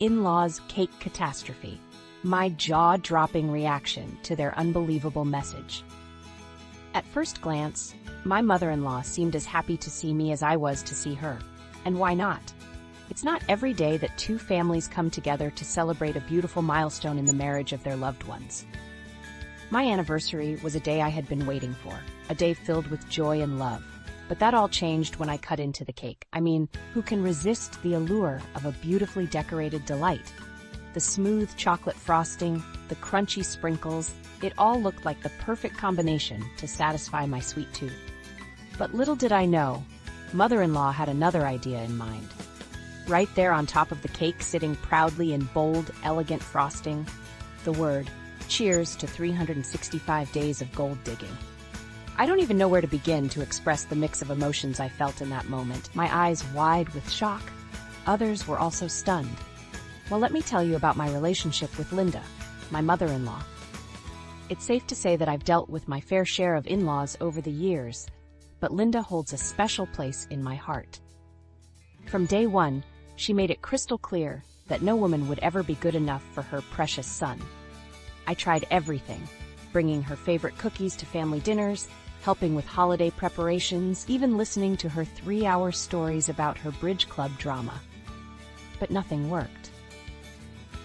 in-laws' cake catastrophe, my jaw-dropping reaction to their unbelievable message. At first glance, my mother-in-law seemed as happy to see me as I was to see her. And why not? It's not every day that two families come together to celebrate a beautiful milestone in the marriage of their loved ones. My anniversary was a day I had been waiting for, a day filled with joy and love. But that all changed when I cut into the cake. I mean, who can resist the allure of a beautifully decorated delight? The smooth chocolate frosting, the crunchy sprinkles, it all looked like the perfect combination to satisfy my sweet tooth. But little did I know, mother-in-law had another idea in mind. Right there on top of the cake, sitting proudly in bold, elegant frosting, the word, "Cheers to 365 days of gold digging." I don't even know where to begin to express the mix of emotions I felt in that moment, my eyes wide with shock. Others were also stunned. Well, let me tell you about my relationship with Linda, my mother-in-law. It's safe to say that I've dealt with my fair share of in-laws over the years, but Linda holds a special place in my heart. From day one, she made it crystal clear that no woman would ever be good enough for her precious son. I tried everything, bringing her favorite cookies to family dinners, helping with holiday preparations, even listening to her 3-hour stories about her bridge club drama. But nothing worked.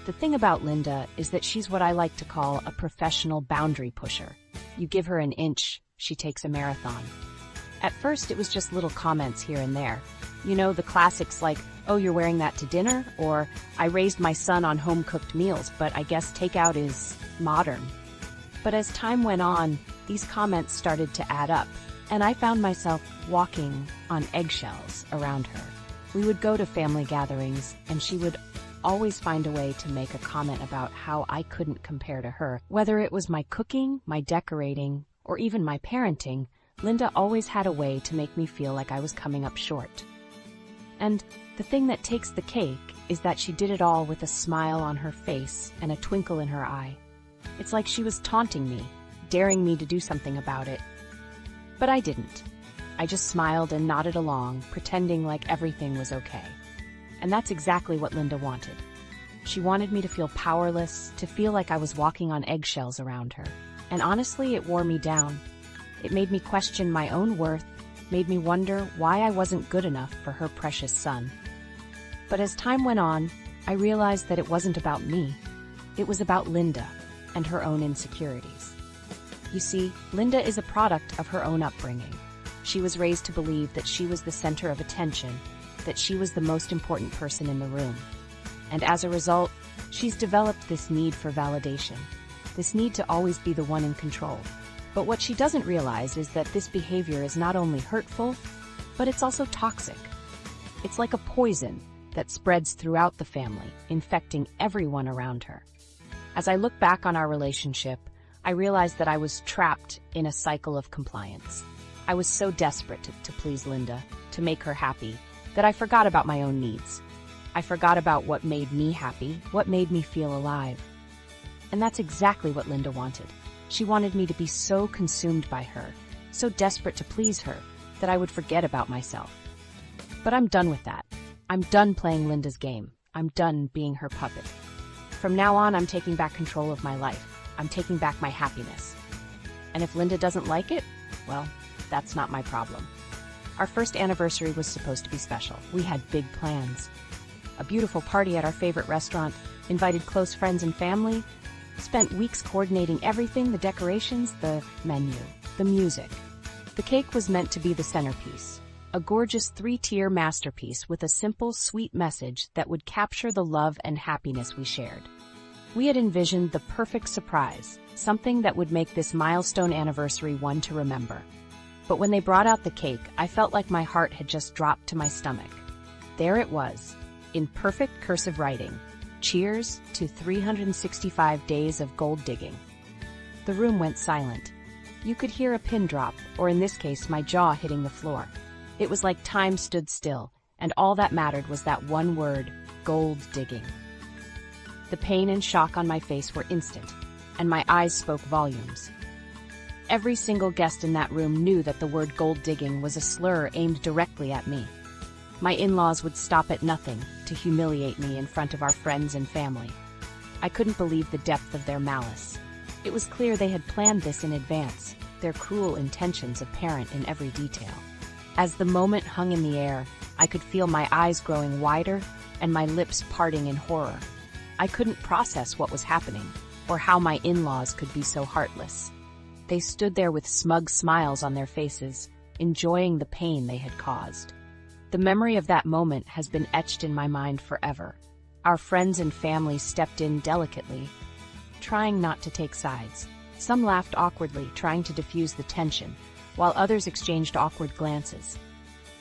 The thing about Linda is that she's what I like to call a professional boundary pusher. You give her an inch, she takes a marathon. At first, it was just little comments here and there. You know, the classics like, "Oh, you're wearing that to dinner?" Or, "I raised my son on home-cooked meals, but I guess takeout is modern." But as time went on, these comments started to add up, and I found myself walking on eggshells around her. We would go to family gatherings, and she would always find a way to make a comment about how I couldn't compare to her. Whether it was my cooking, my decorating, or even my parenting, Linda always had a way to make me feel like I was coming up short. And the thing that takes the cake is that she did it all with a smile on her face and a twinkle in her eye. It's like she was taunting me, daring me to do something about it. But I didn't. I just smiled and nodded along, pretending like everything was okay. And that's exactly what Linda wanted. She wanted me to feel powerless, to feel like I was walking on eggshells around her. And honestly, it wore me down. It made me question my own worth, made me wonder why I wasn't good enough for her precious son. But as time went on, I realized that it wasn't about me. It was about Linda and her own insecurities. You see, Linda is a product of her own upbringing. She was raised to believe that she was the center of attention, that she was the most important person in the room. And as a result, she's developed this need for validation, this need to always be the one in control. But what she doesn't realize is that this behavior is not only hurtful, but it's also toxic. It's like a poison that spreads throughout the family, infecting everyone around her. As I look back on our relationship, I realized that I was trapped in a cycle of compliance. I was so desperate to please Linda, to make her happy, that I forgot about my own needs. I forgot about what made me happy, what made me feel alive. And that's exactly what Linda wanted. She wanted me to be so consumed by her, so desperate to please her, that I would forget about myself. But I'm done with that. I'm done playing Linda's game. I'm done being her puppet. From now on, I'm taking back control of my life. I'm taking back my happiness. And if Linda doesn't like it, well, that's not my problem. Our first anniversary was supposed to be special. We had big plans. A beautiful party at our favorite restaurant, invited close friends and family, spent weeks coordinating everything, the decorations, the menu, the music. The cake was meant to be the centerpiece, a gorgeous 3-tier masterpiece with a simple, sweet message that would capture the love and happiness we shared. We had envisioned the perfect surprise, something that would make this milestone anniversary one to remember. But when they brought out the cake, I felt like my heart had just dropped to my stomach. There it was, in perfect cursive writing. Cheers to 365 days of gold digging. The room went silent. You could hear a pin drop, or in this case, my jaw hitting the floor. It was like time stood still, and all that mattered was that one word, gold digging. The pain and shock on my face were instant, and my eyes spoke volumes. Every single guest in that room knew that the word gold digging was a slur aimed directly at me. My in-laws would stop at nothing to humiliate me in front of our friends and family. I couldn't believe the depth of their malice. It was clear they had planned this in advance, their cruel intentions apparent in every detail. As the moment hung in the air, I could feel my eyes growing wider and my lips parting in horror. I couldn't process what was happening, or how my in-laws could be so heartless. They stood there with smug smiles on their faces, enjoying the pain they had caused. The memory of that moment has been etched in my mind forever. Our friends and family stepped in delicately, trying not to take sides. Some laughed awkwardly, trying to diffuse the tension, while others exchanged awkward glances.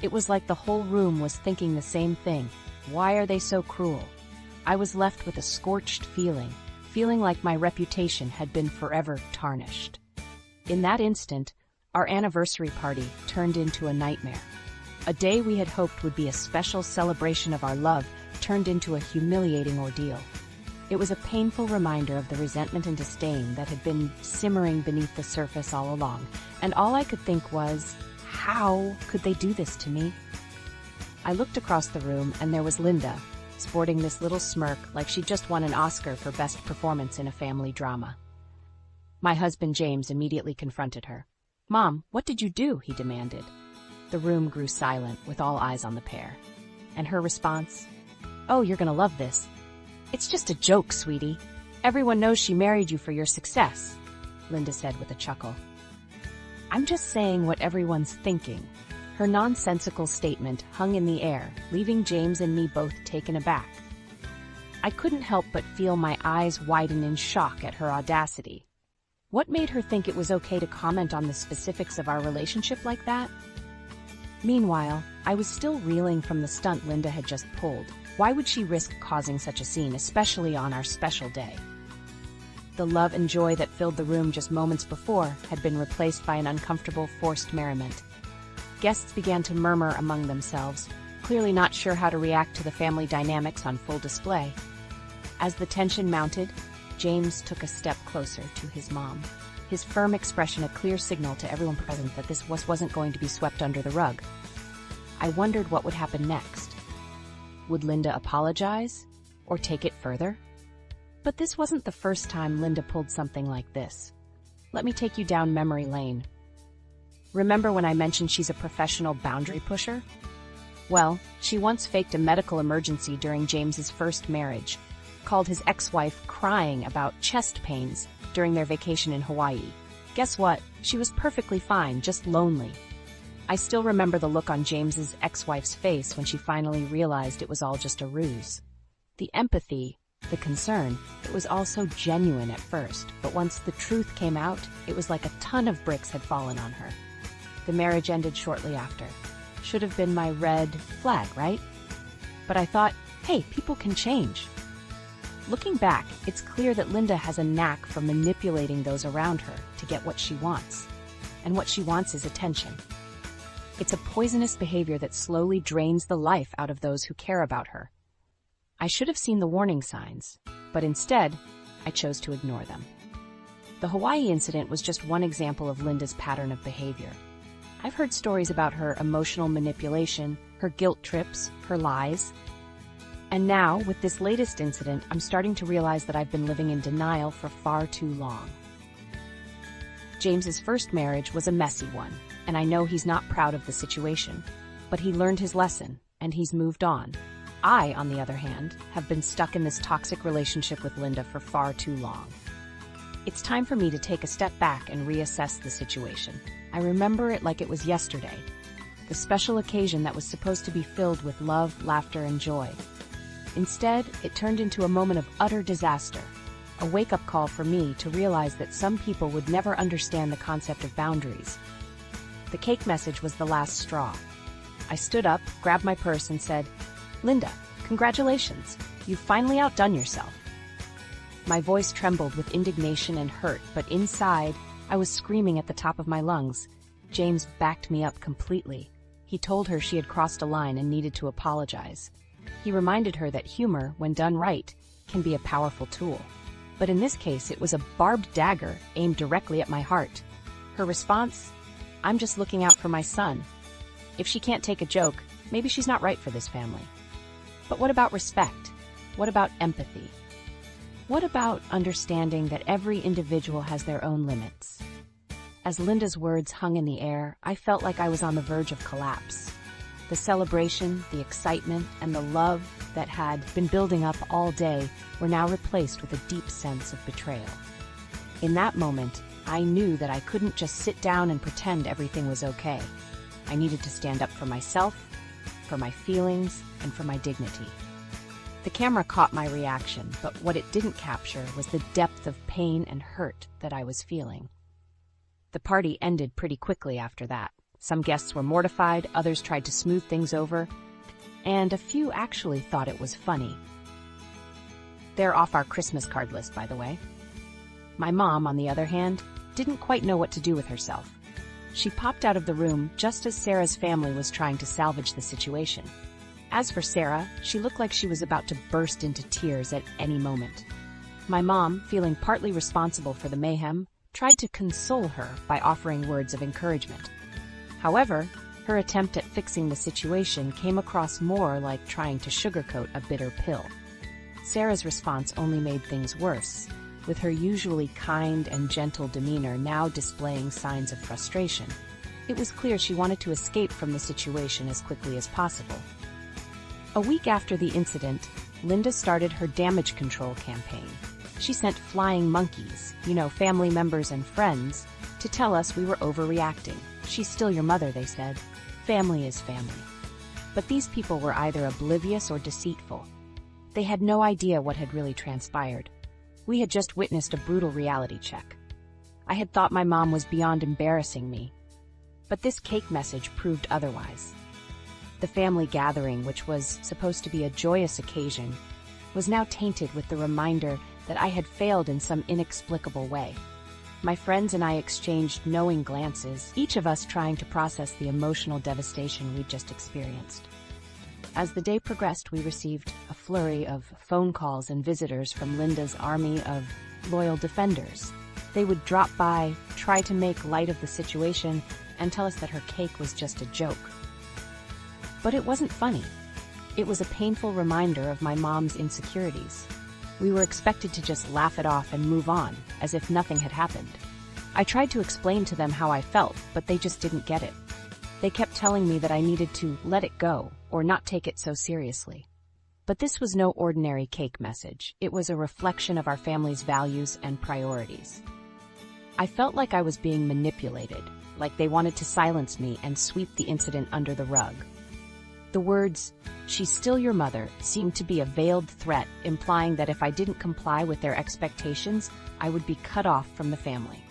It was like the whole room was thinking the same thing. Why are they so cruel? I was left with a scorched feeling like my reputation had been forever tarnished. In that instant, our anniversary party turned into a nightmare. A day we had hoped would be a special celebration of our love turned into a humiliating ordeal. It was a painful reminder of the resentment and disdain that had been simmering beneath the surface all along, and all I could think was, how could they do this to me? I looked across the room and there was Linda, sporting this little smirk like she'd just won an Oscar for Best Performance in a Family Drama. My husband James immediately confronted her. "Mom, what did you do?" he demanded. The room grew silent, with all eyes on the pair. And her response? "Oh, you're gonna love this. It's just a joke, sweetie. Everyone knows she married you for your success," Linda said with a chuckle. "I'm just saying what everyone's thinking." Her nonsensical statement hung in the air, leaving James and me both taken aback. I couldn't help but feel my eyes widen in shock at her audacity. What made her think it was okay to comment on the specifics of our relationship like that? Meanwhile, I was still reeling from the stunt Linda had just pulled. Why would she risk causing such a scene, especially on our special day? The love and joy that filled the room just moments before had been replaced by an uncomfortable, forced merriment. Guests began to murmur among themselves, clearly not sure how to react to the family dynamics on full display. As the tension mounted, James took a step closer to his mom, his firm expression a clear signal to everyone present that this wasn't going to be swept under the rug. I wondered what would happen next. Would Linda apologize, or take it further? But this wasn't the first time Linda pulled something like this. Let me take you down memory lane. Remember when I mentioned she's a professional boundary pusher? Well, she once faked a medical emergency during James's first marriage, called his ex-wife crying about chest pains during their vacation in Hawaii. Guess what? She was perfectly fine, just lonely. I still remember the look on James's ex-wife's face when she finally realized it was all just a ruse. The empathy, the concern, it was all so genuine at first, but once the truth came out, it was like a ton of bricks had fallen on her. The marriage ended shortly after. Should have been my red flag, right? But I thought, hey, people can change. Looking back, it's clear that Linda has a knack for manipulating those around her to get what she wants. And what she wants is attention. It's a poisonous behavior that slowly drains the life out of those who care about her. I should have seen the warning signs, but instead, I chose to ignore them. The Hawaii incident was just one example of Linda's pattern of behavior. I've heard stories about her emotional manipulation, her guilt trips, her lies. And now, with this latest incident, I'm starting to realize that I've been living in denial for far too long. James's first marriage was a messy one, and I know he's not proud of the situation, but he learned his lesson, and he's moved on. I, on the other hand, have been stuck in this toxic relationship with Linda for far too long. It's time for me to take a step back and reassess the situation. I remember it like it was yesterday, the special occasion that was supposed to be filled with love, laughter, and joy. Instead, it turned into a moment of utter disaster, a wake-up call for me to realize that some people would never understand the concept of boundaries. The cake message was the last straw. I stood up, grabbed my purse, and said, "Linda, congratulations, you've finally outdone yourself." My voice trembled with indignation and hurt, but inside, I was screaming at the top of my lungs. James backed me up completely. He told her she had crossed a line and needed to apologize. He reminded her that humor, when done right, can be a powerful tool. But in this case, it was a barbed dagger aimed directly at my heart. Her response? "I'm just looking out for my son. If she can't take a joke, maybe she's not right for this family. But what about respect? What about empathy? What about understanding that every individual has their own limits? As Linda's words hung in the air, I felt like I was on the verge of collapse. The celebration, the excitement, and the love that had been building up all day were now replaced with a deep sense of betrayal. In that moment, I knew that I couldn't just sit down and pretend everything was okay. I needed to stand up for myself, for my feelings, and for my dignity. The camera caught my reaction, but what it didn't capture was the depth of pain and hurt that I was feeling. The party ended pretty quickly after that. Some guests were mortified, others tried to smooth things over, and a few actually thought it was funny. They're off our Christmas card list, by the way. My mom, on the other hand, didn't quite know what to do with herself. She popped out of the room just as Sarah's family was trying to salvage the situation. As for Sarah, she looked like she was about to burst into tears at any moment. My mom, feeling partly responsible for the mayhem, tried to console her by offering words of encouragement. However, her attempt at fixing the situation came across more like trying to sugarcoat a bitter pill. Sarah's response only made things worse, with her usually kind and gentle demeanor now displaying signs of frustration. It was clear she wanted to escape from the situation as quickly as possible. A week after the incident, Linda started her damage control campaign. She sent flying monkeys, family members and friends, to tell us we were overreacting. She's still your mother, they said. Family is family. But these people were either oblivious or deceitful. They had no idea what had really transpired. We had just witnessed a brutal reality check. I had thought my mom was beyond embarrassing me. But this cake message proved otherwise. The family gathering, which was supposed to be a joyous occasion, was now tainted with the reminder that I had failed in some inexplicable way. My friends and I exchanged knowing glances, each of us trying to process the emotional devastation we'd just experienced. As the day progressed, we received a flurry of phone calls and visitors from Linda's army of loyal defenders. They would drop by, try to make light of the situation, and tell us that her cake was just a joke. But it wasn't funny. It was a painful reminder of my mom's insecurities. We were expected to just laugh it off and move on, as if nothing had happened. I tried to explain to them how I felt, but they just didn't get it. They kept telling me that I needed to let it go, or not take it so seriously. But this was no ordinary cake message. It was a reflection of our family's values and priorities. I felt like I was being manipulated, like they wanted to silence me and sweep the incident under the rug. The words, "She's still your mother," seemed to be a veiled threat, implying that if I didn't comply with their expectations, I would be cut off from the family.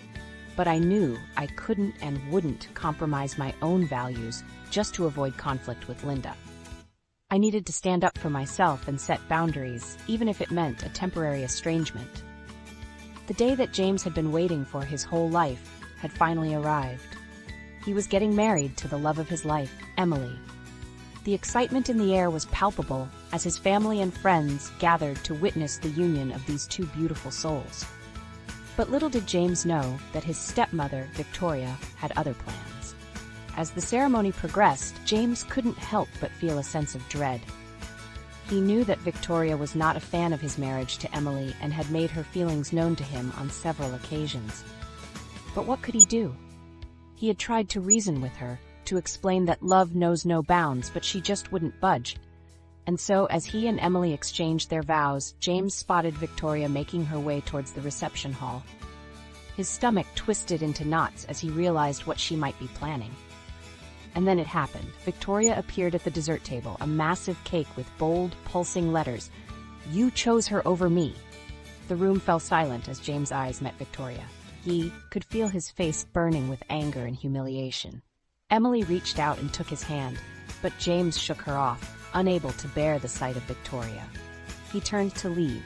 But I knew I couldn't and wouldn't compromise my own values just to avoid conflict with Linda. I needed to stand up for myself and set boundaries, even if it meant a temporary estrangement. The day that James had been waiting for his whole life had finally arrived. He was getting married to the love of his life, Emily. The excitement in the air was palpable as his family and friends gathered to witness the union of these two beautiful souls. But little did James know that his stepmother, Victoria, had other plans. As the ceremony progressed, James couldn't help but feel a sense of dread. He knew that Victoria was not a fan of his marriage to Emily and had made her feelings known to him on several occasions. But what could he do? He had tried to reason with her, to explain that love knows no bounds, but she just wouldn't budge. And so, as he and Emily exchanged their vows, James spotted Victoria making her way towards the reception hall. His stomach twisted into knots as he realized what she might be planning. And then it happened. Victoria appeared at the dessert table, a massive cake with bold, pulsing letters. "You chose her over me." The room fell silent as James' eyes met Victoria. He could feel his face burning with anger and humiliation. Emily reached out and took his hand, but James shook her off, unable to bear the sight of Victoria. He turned to leave,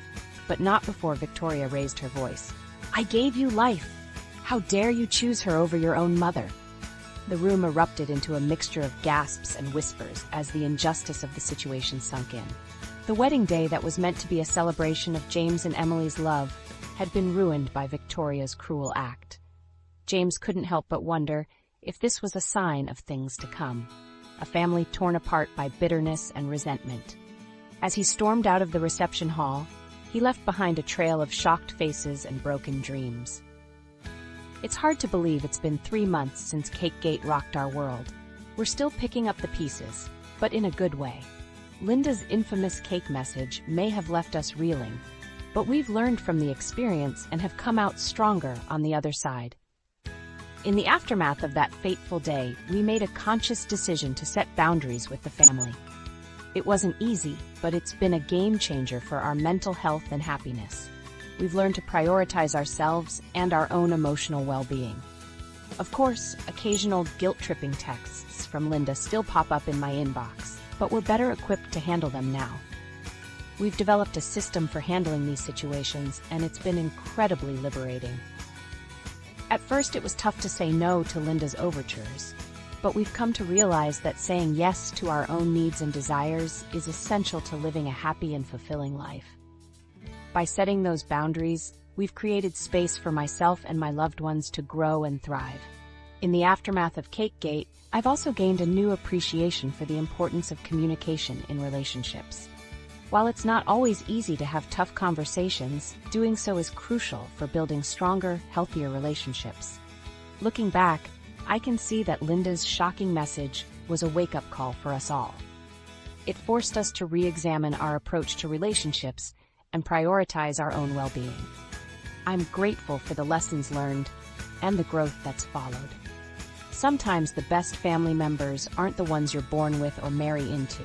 but not before Victoria raised her voice. "I gave you life. How dare you choose her over your own mother?" The room erupted into a mixture of gasps and whispers as the injustice of the situation sunk in. The wedding day that was meant to be a celebration of James and Emily's love had been ruined by Victoria's cruel act. James couldn't help but wonder if this was a sign of things to come. a family torn apart by bitterness and resentment. As he stormed out of the reception hall, he left behind a trail of shocked faces and broken dreams. It's hard to believe it's been 3 months since Cakegate rocked our world. We're still picking up the pieces, but in a good way. Linda's infamous cake message may have left us reeling, but we've learned from the experience and have come out stronger on the other side. In the aftermath of that fateful day, we made a conscious decision to set boundaries with the family. It wasn't easy, but it's been a game changer for our mental health and happiness. We've learned to prioritize ourselves and our own emotional well-being. Of course, occasional guilt-tripping texts from Linda still pop up in my inbox, but we're better equipped to handle them now. We've developed a system for handling these situations, and it's been incredibly liberating. At first, it was tough to say no to Linda's overtures, but we've come to realize that saying yes to our own needs and desires is essential to living a happy and fulfilling life. By setting those boundaries, we've created space for myself and my loved ones to grow and thrive. In the aftermath of Cakegate, I've also gained a new appreciation for the importance of communication in relationships. While it's not always easy to have tough conversations, doing so is crucial for building stronger, healthier relationships. Looking back, I can see that Linda's shocking message was a wake-up call for us all. It forced us to re-examine our approach to relationships and prioritize our own well-being. I'm grateful for the lessons learned and the growth that's followed. Sometimes the best family members aren't the ones you're born with or marry into.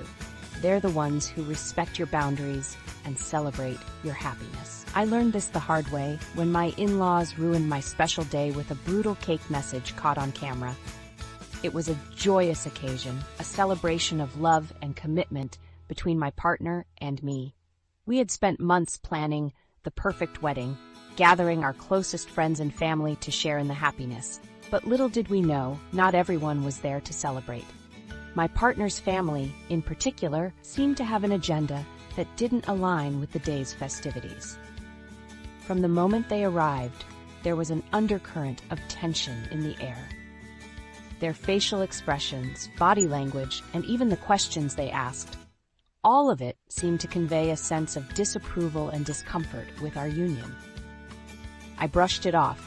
They're the ones who respect your boundaries and celebrate your happiness. I learned this the hard way when my in-laws ruined my special day with a brutal cake message caught on camera. It was a joyous occasion, a celebration of love and commitment between my partner and me. We had spent months planning the perfect wedding, gathering our closest friends and family to share in the happiness. But little did we know, not everyone was there to celebrate. My partner's family, in particular, seemed to have an agenda that didn't align with the day's festivities. From the moment they arrived, there was an undercurrent of tension in the air. Their facial expressions, body language, and even the questions they asked, all of it seemed to convey a sense of disapproval and discomfort with our union. I brushed it off,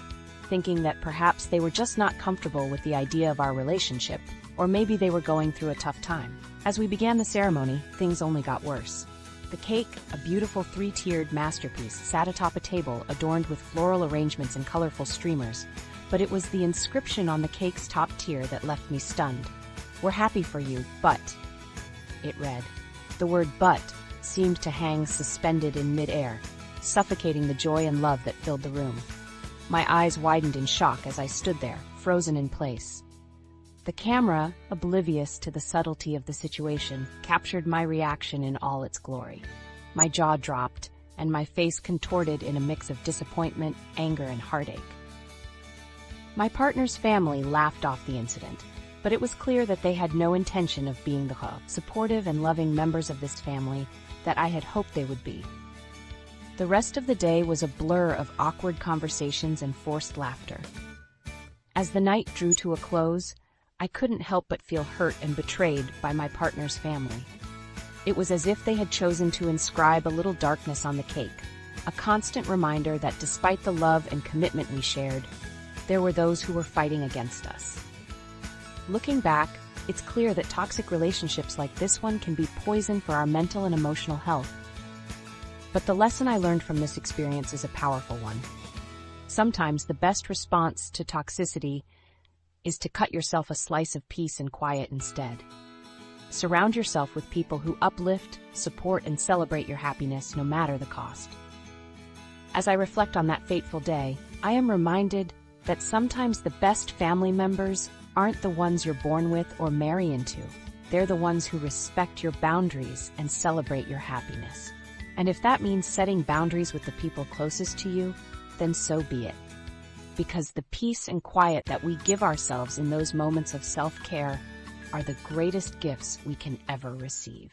thinking that perhaps they were just not comfortable with the idea of our relationship, or maybe they were going through a tough time. As we began the ceremony, things only got worse. The cake, a beautiful 3-tiered masterpiece, sat atop a table adorned with floral arrangements and colorful streamers, but it was the inscription on the cake's top tier that left me stunned. "We're happy for you, but..." it read. The word "but" seemed to hang suspended in mid-air, suffocating the joy and love that filled the room. My eyes widened in shock as I stood there, frozen in place. The camera, oblivious to the subtlety of the situation, captured my reaction in all its glory. My jaw dropped, and my face contorted in a mix of disappointment, anger, and heartache. My partner's family laughed off the incident, but it was clear that they had no intention of being the supportive and loving members of this family that I had hoped they would be. The rest of the day was a blur of awkward conversations and forced laughter. As the night drew to a close, I couldn't help but feel hurt and betrayed by my partner's family. It was as if they had chosen to inscribe a little darkness on the cake, a constant reminder that despite the love and commitment we shared, there were those who were fighting against us. Looking back, it's clear that toxic relationships like this one can be poison for our mental and emotional health. But the lesson I learned from this experience is a powerful one. Sometimes the best response to toxicity is to cut yourself a slice of peace and quiet instead. Surround yourself with people who uplift, support, and celebrate your happiness no matter the cost. As I reflect on that fateful day, I am reminded that sometimes the best family members aren't the ones you're born with or marry into. They're the ones who respect your boundaries and celebrate your happiness. And if that means setting boundaries with the people closest to you, then so be it. Because the peace and quiet that we give ourselves in those moments of self-care are the greatest gifts we can ever receive.